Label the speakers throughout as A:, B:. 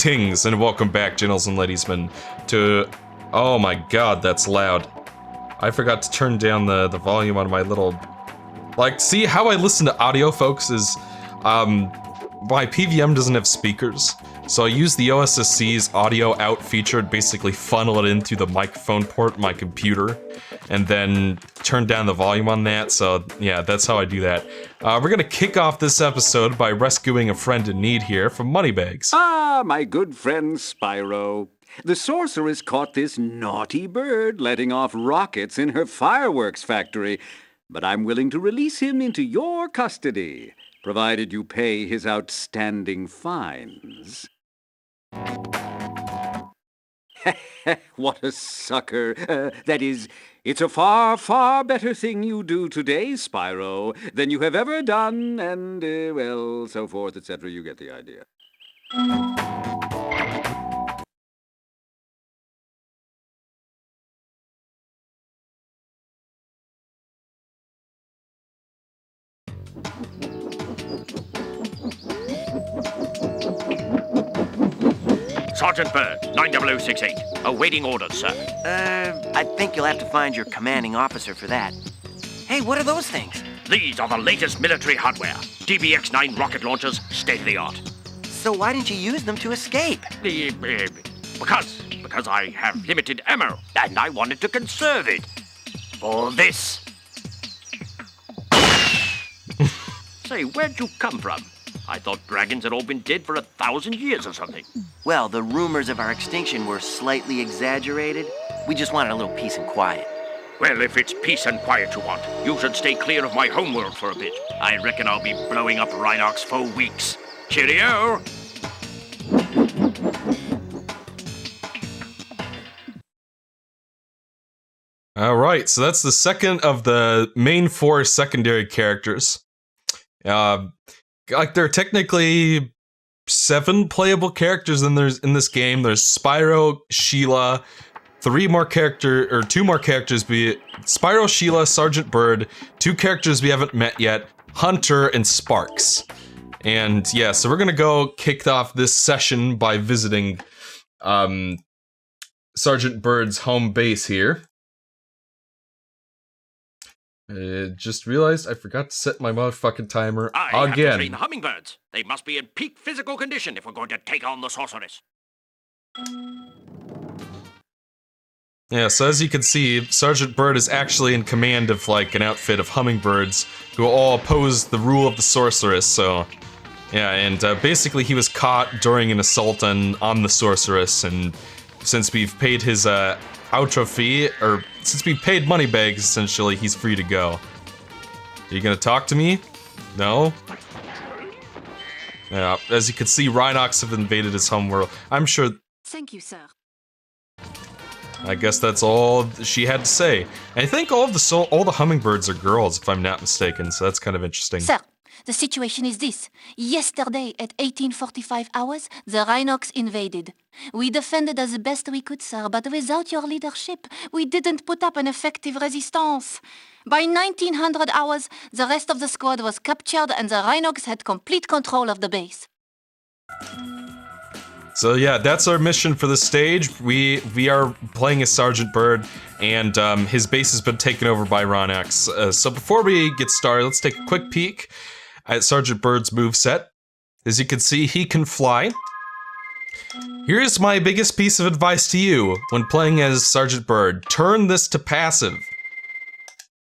A: Greetings and welcome back, gentles and ladiesmen, to... Oh my god, that's loud. I forgot to turn down the volume on my little... Like, see how I listen to audio, folks, is... my PVM doesn't have speakers, so I use the OSSC's audio out feature to basically funnel it in through the microphone port in my computer, and then turn down the volume on that, so yeah, that's how I do that. We're gonna kick off this episode by rescuing a friend in need here from Moneybags.
B: Ah, my good friend Spyro. The sorceress caught this naughty bird letting off rockets in her fireworks factory, but I'm willing to release him into your custody, provided you pay his outstanding fines. What a sucker. That is, it's a far, far better thing you do today, Spyro, than you have ever done, and, well, so forth, etc. You get the idea.
C: Sergeant Bird, 90068. Awaiting orders, sir.
D: I think you'll have to find your commanding officer for that. Hey, what are those things?
C: These are the latest military hardware. DBX-9 rocket launchers, state-of-the-art.
D: So why didn't you use them to escape?
C: Because I have limited ammo, and I wanted to conserve it. For this. Say, where'd you come from? I thought dragons had all been dead for 1,000 years or something.
D: Well, the rumors of our extinction were slightly exaggerated. We just wanted a little peace and quiet.
C: Well, if it's peace and quiet you want, you should stay clear of my homeworld for a bit. I reckon I'll be blowing up Rhinox for weeks. Cheerio!
A: Alright, so that's the second of the main four secondary characters. Like, there are technically 7 playable characters in this game. There's Spyro, Sheila, 2 more characters, be it Spyro, Sheila, Sergeant Bird, 2 characters we haven't met yet, Hunter, and Sparks. And yeah, so we're gonna go kick off this session by visiting Sergeant Bird's home base here. Just realized I forgot to set my motherfucking timer
C: I have to
A: again.
C: train the hummingbirds. They must be in peak physical condition if we're going to take on the sorceress.
A: Yeah, so as you can see, Sergeant Bird is actually in command of, like, an outfit of hummingbirds who all oppose the rule of the sorceress, so... Yeah, and basically he was caught during an assault on the sorceress, and since we've paid his, outro fee, or since we paid Moneybags, essentially, he's free to go. Are you gonna talk to me? No? Yeah, as you can see, Rhinox have invaded his homeworld. I'm sure...
E: Thank you, sir.
A: I guess that's all she had to say. And I think all the hummingbirds are girls, if I'm not mistaken, so that's kind of interesting.
E: Sir, the situation is this. Yesterday at 1845 hours, the Rhinox invaded. We defended as best we could, sir, but without your leadership, we didn't put up an effective resistance. By 1900 hours, the rest of the squad was captured and the Rhinox had complete control of the base.
A: So yeah, that's our mission for this stage. We are playing as Sergeant Bird, and his base has been taken over by Rhinox. So before we get started, let's take a quick peek at Sergeant Bird's moveset. As you can see, he can fly. Here's my biggest piece of advice to you when playing as Sergeant Bird. Turn this to passive.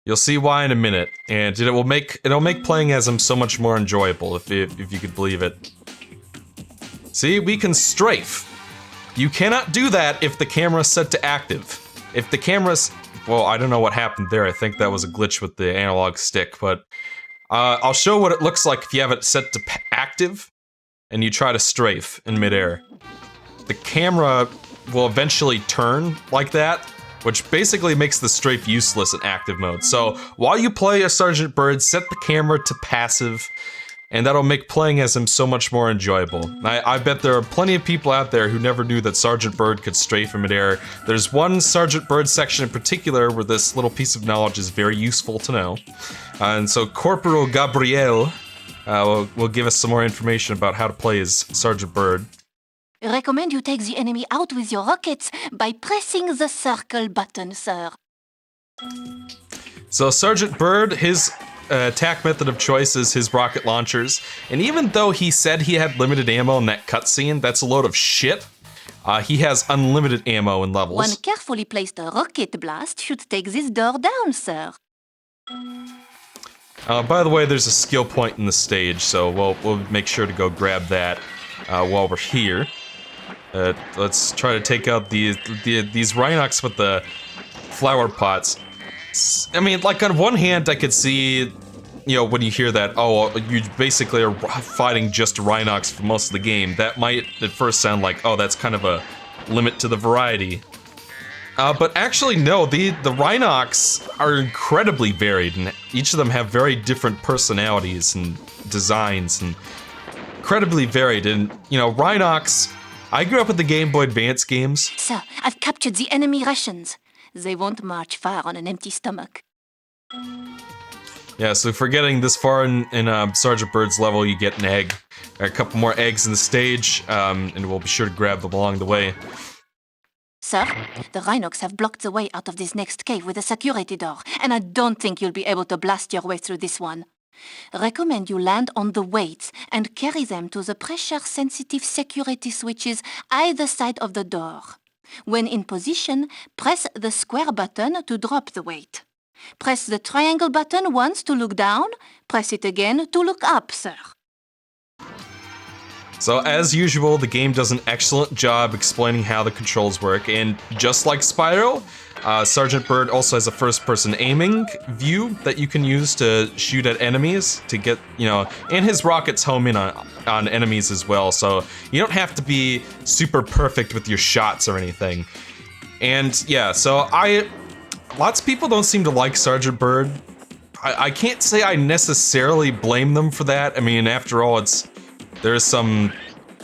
A: You'll see why in a minute, and it'll make playing as him so much more enjoyable, if you could believe it. See, we can strafe. You cannot do that if the camera's set to active. If the camera's... Well, I don't know what happened there. I think that was a glitch with the analog stick, but... I'll show what it looks like if you have it set to active, and you try to strafe in midair. The camera will eventually turn like that, which basically makes the strafe useless in active mode. So, while you play as Sergeant Bird, set the camera to passive, and that'll make playing as him so much more enjoyable. I bet there are plenty of people out there who never knew that Sergeant Bird could strafe in midair. There's one Sergeant Bird section in particular where this little piece of knowledge is very useful to know. And so Corporal Gabriel will give us some more information about how to play as Sergeant Bird.
E: Recommend you take the enemy out with your rockets by pressing the circle button, sir.
A: So Sergeant Byrd, his attack method of choice is his rocket launchers. And even though he said he had limited ammo in that cutscene, that's a load of shit. He has unlimited ammo and levels.
E: One carefully placed rocket blast should take this door down, sir.
A: By the way, there's a skill point in the stage, so we'll make sure to go grab that while we're here. Let's try to take out these Rhinox with the flower pots. I mean, like, on one hand, I could see, you know, when you hear that, oh, you basically are fighting just Rhinox for most of the game. That might at first sound like, oh, that's kind of a limit to the variety. But actually, no, the Rhinox are incredibly varied, and each of them have very different personalities and designs, and incredibly varied. And, you know, Rhinox, I grew up with the Game Boy Advance games.
E: Sir, I've captured the enemy rations. They won't march far on an empty stomach.
A: Yeah, so if we're getting this far in Sergeant Byrd's level, you get an egg. There are a couple more eggs in the stage, and we'll be sure to grab them along the way.
E: Sir, the Rhinox have blocked the way out of this next cave with a security door, and I don't think you'll be able to blast your way through this one. Recommend you land on the weights and carry them to the pressure-sensitive security switches either side of the door. When in position, press the square button to drop the weight. Press the triangle button once to look down, press it again to look up, sir.
A: So, as usual, the game does an excellent job explaining how the controls work, and just like Spyro, Sergeant Byrd also has a first-person aiming view that you can use to shoot at enemies to get, you know, and his rockets home in on enemies as well, so you don't have to be super perfect with your shots or anything. And yeah, so lots of people don't seem to like Sergeant Byrd. I can't say I necessarily blame them for that. I mean, after all, there's some,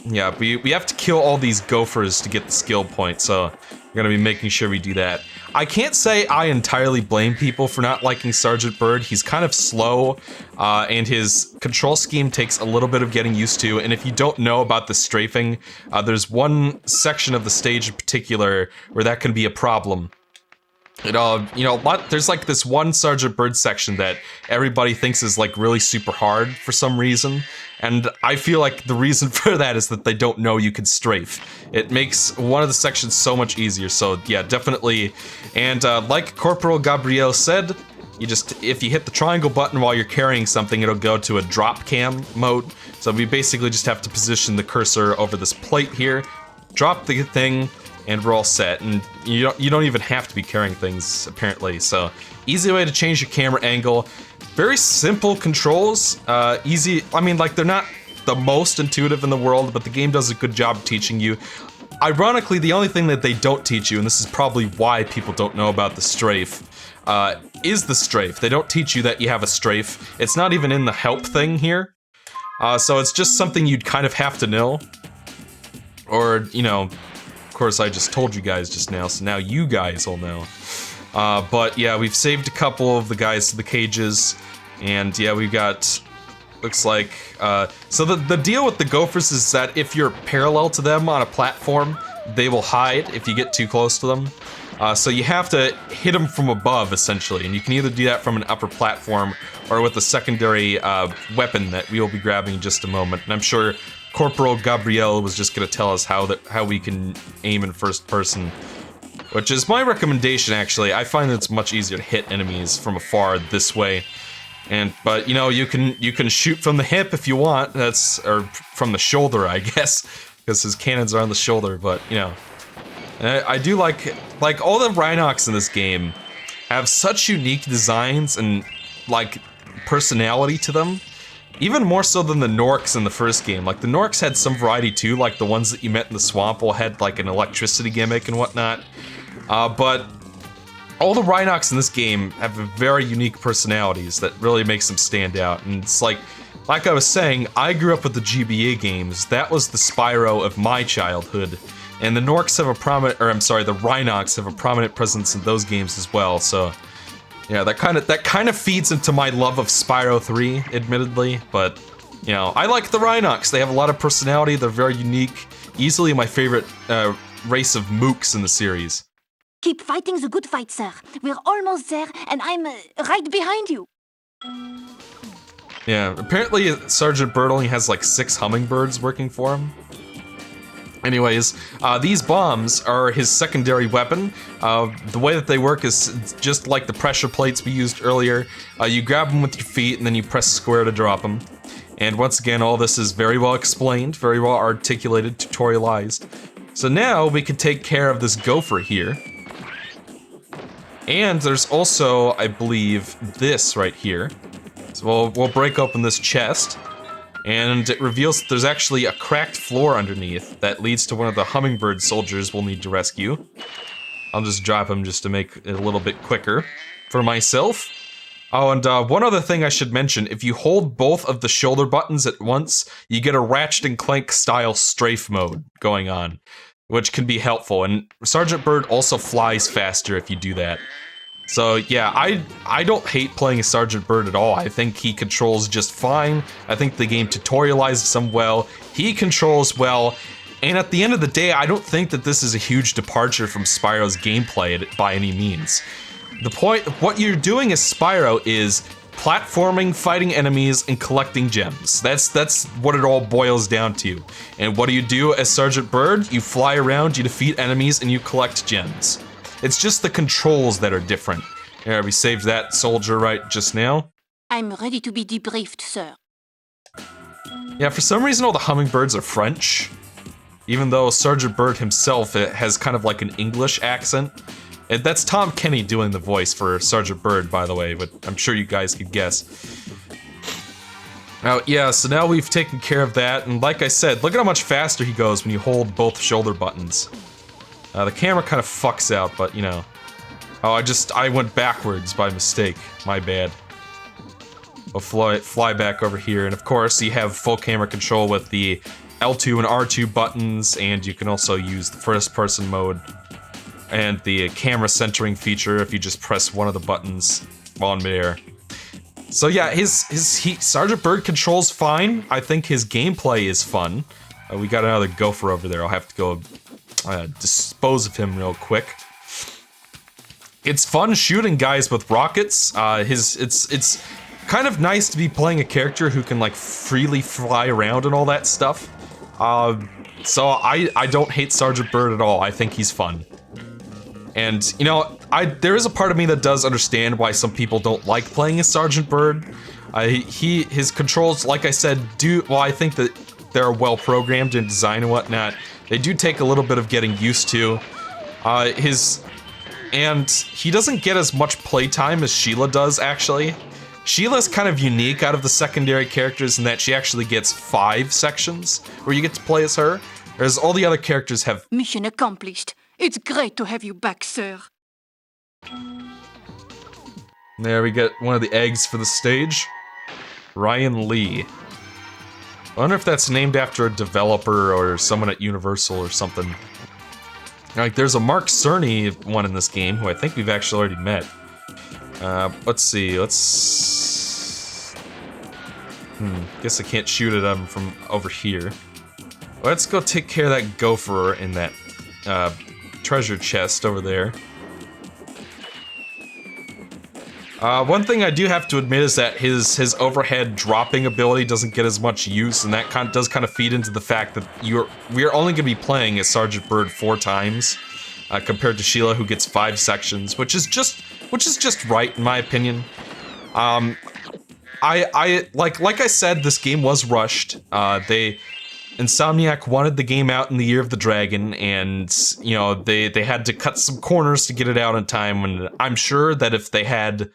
A: yeah, we have to kill all these gophers to get the skill point, so we're gonna be making sure we do that. I can't say I entirely blame people for not liking Sergeant Byrd. He's kind of slow, and his control scheme takes a little bit of getting used to, and if you don't know about the strafing, there's one section of the stage in particular where that can be a problem. You know, there's like this one Sergeant Byrd section that everybody thinks is like really super hard for some reason, and I feel like the reason for that is that they don't know you can strafe. It makes one of the sections so much easier, so yeah, definitely. And like Corporal Gabriel said, if you hit the triangle button while you're carrying something, it'll go to a drop cam mode, so we basically just have to position the cursor over this plate here, drop the thing, and we're all set. And you don't even have to be carrying things, apparently. So, easy way to change your camera angle. Very simple controls. Easy. I mean, like, they're not the most intuitive in the world, but the game does a good job of teaching you. Ironically, the only thing that they don't teach you, and this is probably why people don't know about the strafe, is the strafe. They don't teach you that you have a strafe. It's not even in the help thing here. So it's just something you'd kind of have to know. Or, you know, of course, I just told you guys just now, so now you guys will know. But yeah, we've saved a couple of the guys to the cages, and yeah, we've got, looks like, so the deal with the gophers is that if you're parallel to them on a platform, they will hide if you get too close to them. So you have to hit them from above, essentially, and you can either do that from an upper platform or with a secondary weapon that we will be grabbing in just a moment, and I'm sure Corporal Gabriel was just gonna tell us how we can aim in first person, which is my recommendation. Actually, I find that it's much easier to hit enemies from afar this way. But you know, you can shoot from the hip if you want. Or from the shoulder, I guess, because his cannons are on the shoulder. But you know, I do like all the Rhinox in this game have such unique designs and like personality to them. Even more so than the Norks in the first game. Like, the Norks had some variety too, like the ones that you met in the swamp all had like an electricity gimmick and whatnot. But all the Rhinox in this game have very unique personalities that really makes them stand out. And it's like I was saying, I grew up with the GBA games. That was the Spyro of my childhood. And the Norks have the Rhinox have a prominent presence in those games as well, so yeah, that kind of feeds into my love of Spyro 3, admittedly, but you know, I like the Rhinox. They have a lot of personality, they're very unique, easily my favorite race of mooks in the series.
E: Keep fighting the good fight, sir. We're almost there, and I'm right behind you.
A: Yeah, apparently Sergeant Bird only has like 6 hummingbirds working for him. Anyways, these bombs are his secondary weapon. The way that they work is just like the pressure plates we used earlier. You grab them with your feet and then you press square to drop them. And once again, all this is very well explained, very well articulated, tutorialized. So now we can take care of this gopher here. And there's also, I believe, this right here. So we'll break open this chest. And it reveals that there's actually a cracked floor underneath that leads to one of the hummingbird soldiers we'll need to rescue. I'll just drop him just to make it a little bit quicker for myself. Oh, and one other thing I should mention, if you hold both of the shoulder buttons at once, you get a Ratchet & Clank style strafe mode going on, which can be helpful, and Sergeant Bird also flies faster if you do that. So yeah, I don't hate playing as Sergeant Bird at all. I think he controls just fine. I think the game tutorializes him well. He controls well. And at the end of the day, I don't think that this is a huge departure from Spyro's gameplay by any means. The point, what you're doing as Spyro is platforming, fighting enemies, and collecting gems. That's what it all boils down to. And what do you do as Sergeant Bird? You fly around, you defeat enemies, and you collect gems. It's just the controls that are different. Here, we saved that soldier right just now.
E: I'm ready to be debriefed, sir.
A: Yeah, for some reason all the hummingbirds are French. Even though Sergeant Bird himself has kind of like an English accent. And that's Tom Kenny doing the voice for Sergeant Bird, by the way, but I'm sure you guys could guess. Now, yeah, so now we've taken care of that, and like I said, look at how much faster he goes when you hold both shoulder buttons. The camera kind of fucks out, but you know. Oh, I went backwards by mistake. My bad. We'll fly back over here, and of course you have full camera control with the L2 and R2 buttons, and you can also use the first person mode and the camera centering feature if you just press one of the buttons on midair. So yeah, Sergeant Bird controls fine. I think his gameplay is fun. We got another gopher over there. I'll have to go dispose of him real quick. It's fun shooting guys with rockets. It's kind of nice to be playing a character who can like freely fly around and all that stuff. So I don't hate Sergeant Bird at all. I think he's fun. And you know, there is a part of me that does understand why some people don't like playing as Sergeant Bird. His controls, like I said, I think that they're well programmed in design and whatnot. They do take a little bit of getting used to. And he doesn't get as much playtime as Sheila does, actually. Sheila's kind of unique out of the secondary characters in that she actually gets 5 sections where you get to play as her, whereas all the other characters have...
E: Mission accomplished. It's great to have you back, sir.
A: There we get one of the eggs for the stage. Ryan Lee. I wonder if that's named after a developer or someone at Universal or something. Like, there's a Mark Cerny one in this game, who I think we've actually already met. Let's see, guess I can't shoot at him from over here. Let's go take care of that gopher in that, treasure chest over there. One thing I do have to admit is that his overhead dropping ability doesn't get as much use, and that does kind of feed into the fact that we are only going to be playing as Sergeant Bird 4 times, compared to Sheila, who gets 5 sections, which is just right in my opinion. Like I said, this game was rushed. Insomniac wanted the game out in the Year of the Dragon, and, you know, they had to cut some corners to get it out in time, and I'm sure that if they had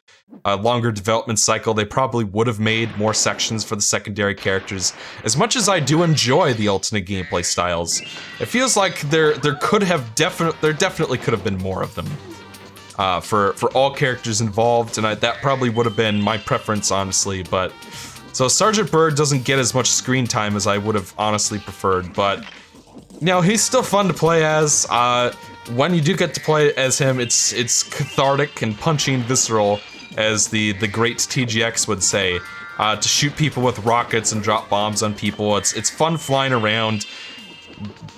A: a longer development cycle, they probably would have made more sections for the secondary characters. As much as I do enjoy the alternate gameplay styles, it feels like there definitely could have been more of them. For all characters involved, and that probably would have been my preference, honestly, but... So Sergeant Bird doesn't get as much screen time as I would have honestly preferred, but... You know, he's still fun to play as. When you do get to play as him, it's cathartic and punchy and visceral, as the great TGX would say. To shoot people with rockets and drop bombs on people, it's fun flying around.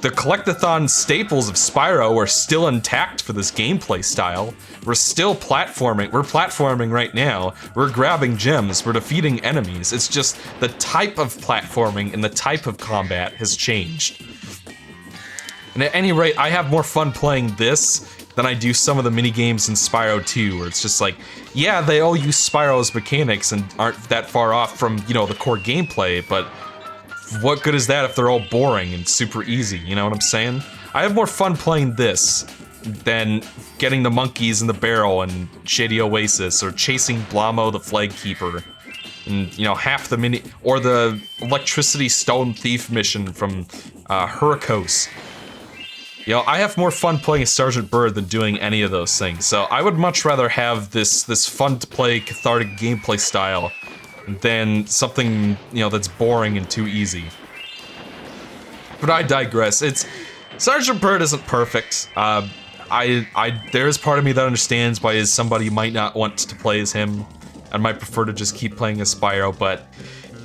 A: the collectathon staples of Spyro are still intact for this gameplay style. We're still platforming. We're platforming right now. We're grabbing gems. We're defeating enemies. It's just the type of platforming and the type of combat has changed. And at any rate, I have more fun playing this than I do some of the mini games in Spyro 2, where it's just like, yeah, they all use Spyro's mechanics and aren't that far off from, you know, the core gameplay, but what good is that if they're all boring and super easy, you know what I'm saying? I have more fun playing this than getting the monkeys in the barrel in Shady Oasis, or chasing Blamo the Flag Keeper, and, you know, half the mini, or the Electricity Stone Thief mission from Hurricos. You know, I have more fun playing as Sergeant Byrd than doing any of those things, so I would much rather have this fun-to-play, cathartic gameplay style than something, you know, that's boring and too easy. But I digress. Sergeant Byrd isn't perfect. There is part of me that understands why somebody might not want to play as him and might prefer to just keep playing as Spyro, but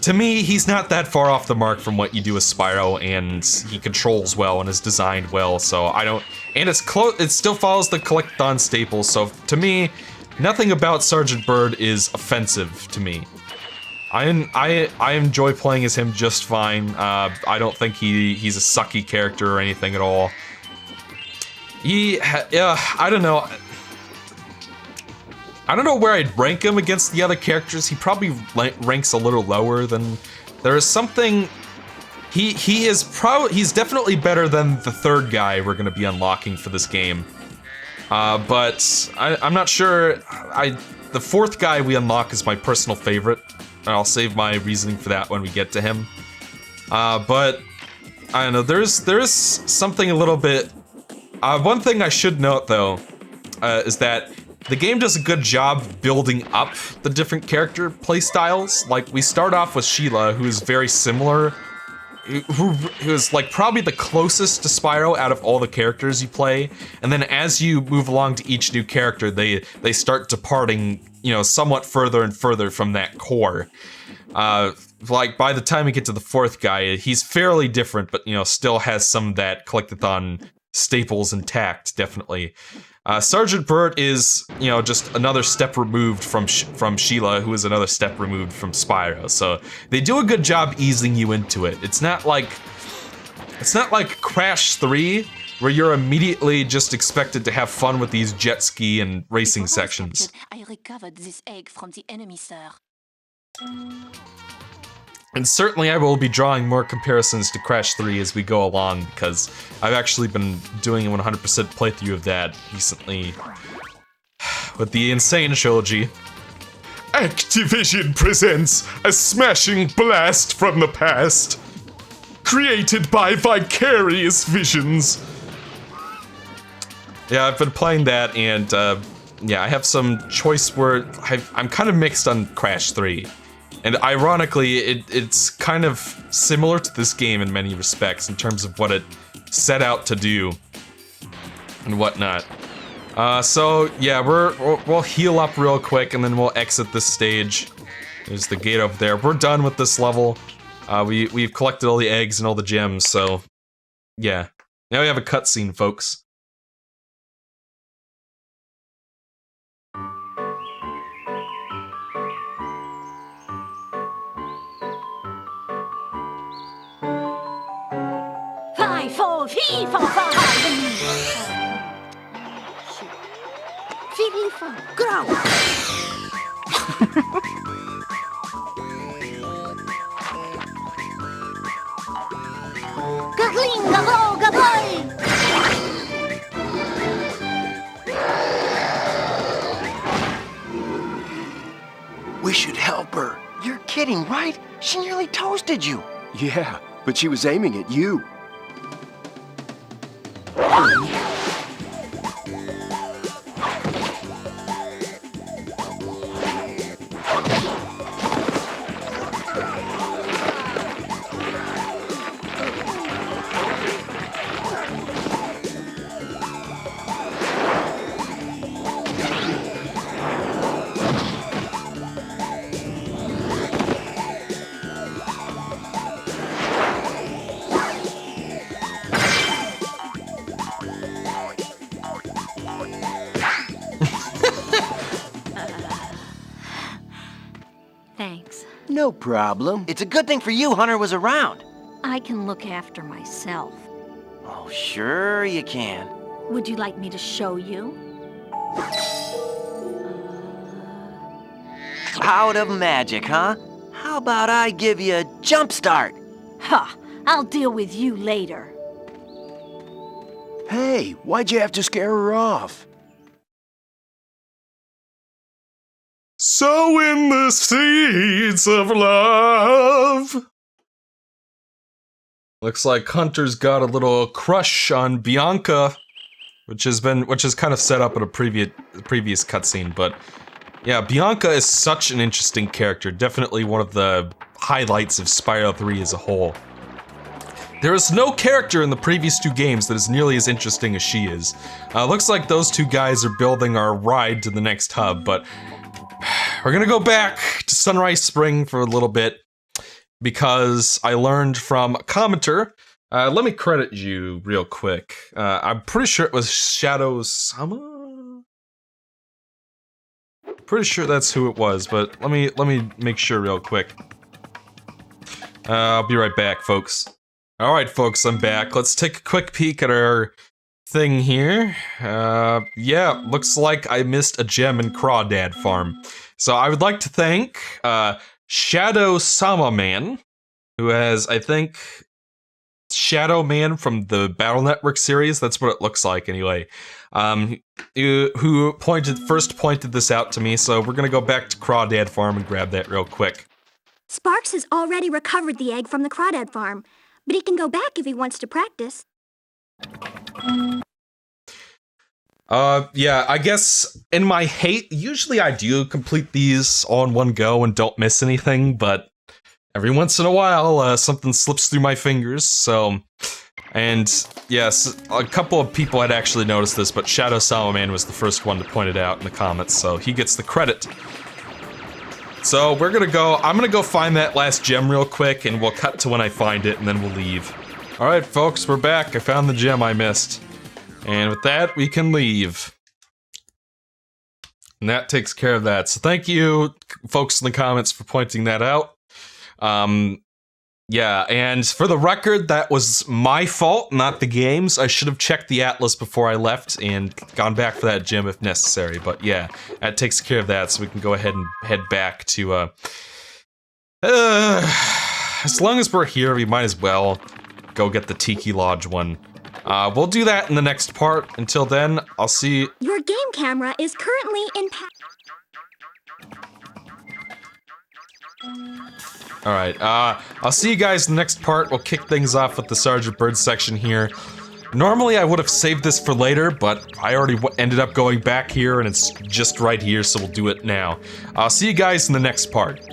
A: to me, he's not that far off the mark from what you do as Spyro, and he controls well and is designed well, so I don't... And it still follows the collectathon staples, so to me, nothing about Sergeant Byrd is offensive to me. I enjoy playing as him just fine. I don't think he's a sucky character or anything at all. I don't know. I don't know where I'd rank him against the other characters. He probably ranks a little lower than... There is something... He's definitely better than the third guy we're gonna be unlocking for this game. But I'm not sure... The fourth guy we unlock is my personal favorite. And I'll save my reasoning for that when we get to him. But I don't know, there's something a little bit... one thing I should note, though, is that the game does a good job building up the different character playstyles. Like, we start off with Sheila, who is very similar, who is, like, probably the closest to Spyro out of all the characters you play, and then as you move along to each new character, they start departing, you know, somewhat further and further from that core. Like, by the time we get to the fourth guy, he's fairly different, but, you know, still has some of that collectathon staples intact, definitely. Sergeant Byrd is, you know, just another step removed from Sheila, who is another step removed from Spyro. So they do a good job easing you into it. It's not like Crash 3, where you're immediately just expected to have fun with these jet ski and racing sections.
E: I recovered this egg from the enemy, sir.
A: And certainly I will be drawing more comparisons to Crash 3 as we go along, because I've actually been doing a 100% playthrough of that recently with the Insane Trilogy. Activision presents a smashing blast from the past, created by Vicarious Visions. Yeah, I've been playing that, and yeah, I have some choice where I'm kind of mixed on Crash 3. And ironically, it's kind of similar to this game in many respects in terms of what it set out to do and whatnot. So yeah, we'll heal up real quick and then we'll exit this stage. There's the gate over there. We're done with this level. We've collected all the eggs and all the gems, so yeah. Now we have a cutscene, folks.
F: We should help her.
D: You're kidding, right? She nearly toasted you.
F: Yeah, but she was aiming at you. No problem.
D: It's a good thing for you Hunter was around.
G: I can look after myself.
D: Oh, sure you can.
G: Would you like me to show you?
D: Out of magic, huh? How about I give you a jump start?
G: Ha! I'll deal with you later.
F: Hey, why'd you have to scare her off?
A: Sowing the seeds of love. Looks like Hunter's got a little crush on Bianca, which is kind of set up in a previous cutscene. But yeah, Bianca is such an interesting character. Definitely one of the highlights of Spyro 3 as a whole. There is no character in the previous two games that is nearly as interesting as she is. Looks like those two guys are building our ride to the next hub, but we're gonna go back to Sunrise Spring for a little bit because I learned from a commenter. Let me credit you real quick. I'm pretty sure it was Shadow Sama? Pretty sure that's who it was, but let me make sure real quick. I'll be right back, folks. Alright, folks, I'm back. Let's take a quick peek at our thing here. Yeah, looks like I missed a gem in Crawdad Farm. So I would like to thank Shadow Sama Man, who has, I think, Shadow Man from the Battle Network series. That's what it looks like, anyway. Who first pointed this out to me, so we're gonna go back to Crawdad Farm and grab that real quick.
H: Sparks has already recovered the egg from the Crawdad farm, but he can go back if he wants to practice.
A: Yeah, I guess in my hate, usually I do complete these all in one go and don't miss anything, but every once in a while, something slips through my fingers, so... And, yes, a couple of people had actually noticed this, but Shadow Salaman was the first one to point it out in the comments, so he gets the credit. So, I'm gonna go find that last gem real quick, and we'll cut to when I find it, and then we'll leave. Alright, folks, we're back. I found the gem I missed. And with that, we can leave. And that takes care of that. So thank you, folks in the comments, for pointing that out. Yeah, and for the record, that was my fault, not the game's. I should have checked the atlas before I left and gone back for that gem if necessary. But yeah, that takes care of that, so we can go ahead and head back to, as long as we're here, we might as well go get the Tiki Lodge one. We'll do that in the next part. Until then, I'll see...
H: Your game camera is currently in...
A: Alright, I'll see you guys in the next part. We'll kick things off with the Sergeant Bird section here. Normally I would have saved this for later, but I already ended up going back here and it's just right here, so we'll do it now. I'll see you guys in the next part.